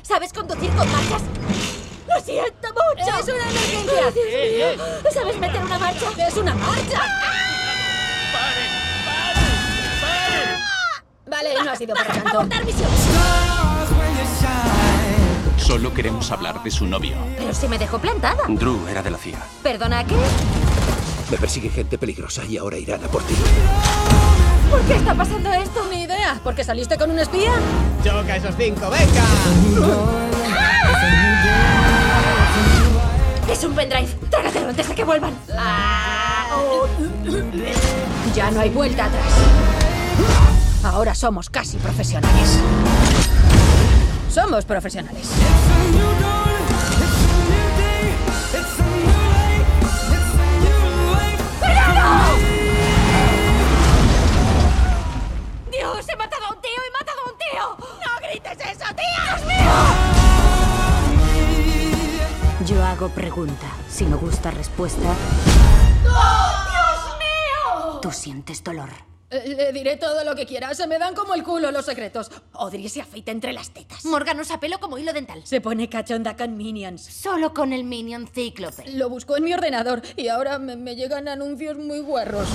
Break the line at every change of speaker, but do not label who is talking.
¿Sabes conducir con marchas? ¡Lo siento mucho!
¡Es una emergencia!
Dios mío. ¿Sabes meter una marcha?
¡Es una marcha!
¡Paren!
Vale, no ha sido para tanto.
¡Abortar misión!
Solo queremos hablar de su novio.
Pero si me dejó plantada.
Drew era de la CIA.
¿Perdona, qué?
Me persigue gente peligrosa y ahora irán a por ti.
¿Por qué está pasando esto?
Ni idea. ¿Por qué saliste con un espía?
¡Choca esos 5, venga!
Es un pendrive. Trágatelo antes de que vuelvan.
Ya no hay vuelta atrás. Ahora somos casi profesionales. Somos profesionales.
¡Dios! ¡He matado a un tío! ¡He matado a un tío! ¡No grites eso, tío! ¡Dios mío!
Yo hago pregunta. Si me gusta respuesta,
¡Dios mío!
tú sientes dolor.
Le diré todo lo que quiera. Se me dan como el culo los secretos. Audrey se afeita entre las tetas.
Morgan usa pelo como hilo dental.
Se pone cachonda con Minions.
Solo con el Minion Cíclope.
Lo busco en mi ordenador y ahora me llegan anuncios muy guarros.